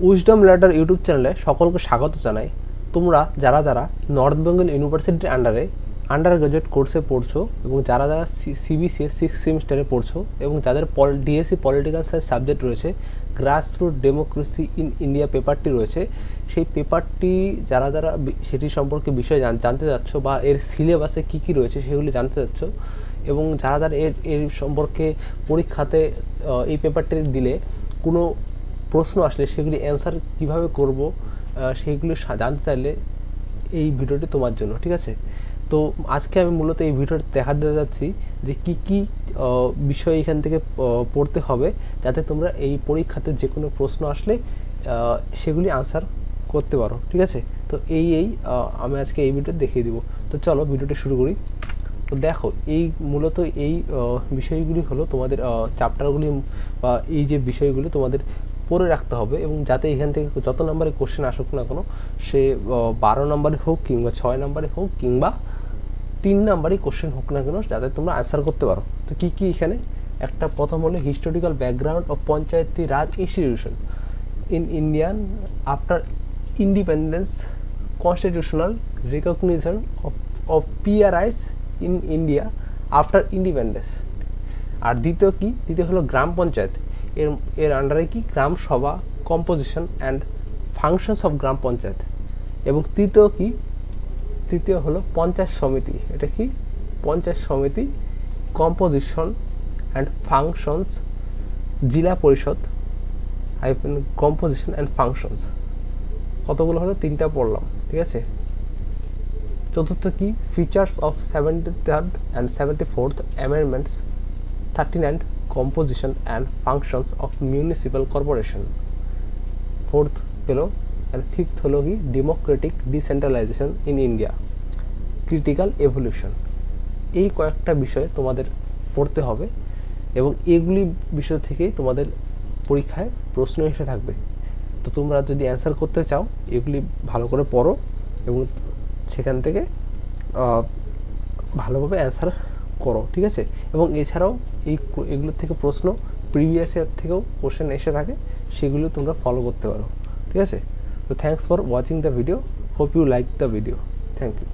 Wisdom ladder YouTube চ্যানেলে সকলকে স্বাগত জানাই। তোমরা যারা যারা নর্থ বেঙ্গল ইউনিভার্সিটির আন্ডারে আন্ডার গ্রাজুয়েট কোর্সে পড়ছো এবং যারা যারা সিবিসিএস 6th সেমিস্টারে পড়ছো এবং যাদের ডিএসসি পলিটিক্যাল সায়েন্স সাবজেক্ট রয়েছে, গ্রাসরুট ডেমোক্রেসি ইন ইন্ডিয়া পেপারটি রয়েছে, সেই পেপারটি যারা যারা সেটি সম্পর্কে বিষয় জানতে যাচ্ছ বা এর সিলেবাসে কী কী রয়েছে সেগুলি জানতে যাচ্ছ এবং যারা যারা এর সম্পর্কে পরীক্ষাতে এই পেপারটি দিলে কোনো প্রশ্ন আসলে সেগুলি অ্যান্সার কীভাবে করব সেইগুলো জানতে চাইলে এই ভিডিওটি তোমার জন্য, ঠিক আছে? তো আজকে আমি মূলত এই ভিডিওটি দেখাতে যাচ্ছি যে কি কি বিষয় এখান থেকে পড়তে হবে যাতে তোমরা এই পরীক্ষাতে যে কোনো প্রশ্ন আসলে সেগুলি আনসার করতে পারো, ঠিক আছে? তো আমি আজকে এই ভিডিও দেখিয়ে দিব। তো চলো ভিডিওটি শুরু করি। তো দেখো, এই মূলত এই বিষয়গুলি হলো তোমাদের চ্যাপ্টারগুলি বা এই যে বিষয়গুলি তোমাদের পড়ে রাখতে হবে এবং যাতে এখান থেকে যত নম্বরে কোশ্চেন আসুক না কেন, সে 12 নম্বরে হোক কিংবা 6 নম্বরে হোক কিংবা 3 নম্বরই কোশ্চেন হোক না কেন, যাতে তোমরা আনসার করতে পারো। তো কি কি এখানে একটা প্রথম হলো historical background of panchayati raj institution in Indian after independence, constitutional recognition of PRIs in India after independence. আর দ্বিতীয় হলো গ্রাম পঞ্চায়েত, এর আন্ডারে কি gram sabha, composition and functions of gram panchayat. এবং তৃতীয় হলো পঞ্চায়েত সমিতি, এটা কি পঞ্চায়েত সমিতি, কম্পোজিশন অ্যান্ড ফাংশনস, জেলা পরিষদ কম্পোজিশন অ্যান্ড ফাংশনস। কতগুলো হলো? 3টা পড়লাম, ঠিক আছে। চতুর্থ কি features of 73rd and 74th amendments, 39 composition and functions of municipal corporation। Fourth হলো and fifth হলো কি democratic decentralization in India, critical evolution। এই কয়েকটা বিষয় তোমাদের পড়তে হবে এবং এগুলি বিষয় থেকেই তোমাদের পরীক্ষায় প্রশ্ন এসে থাকবে। তো তোমরা যদি অ্যান্সার করতে চাও এগুলি ভালো করে পড়ো এবং সেখান থেকে ভালোভাবে অ্যান্সার করো, ঠিক আছে? এবং এছাড়াও এগুলোর থেকে প্রশ্ন প্রিভিয়াস ইয়ার থেকেও কোশ্চেন এসে থাকে, সেগুলো তোমরা ফলো করতে পারো, ঠিক আছে? তো thanks for watching the video, hope you like the video, thank you.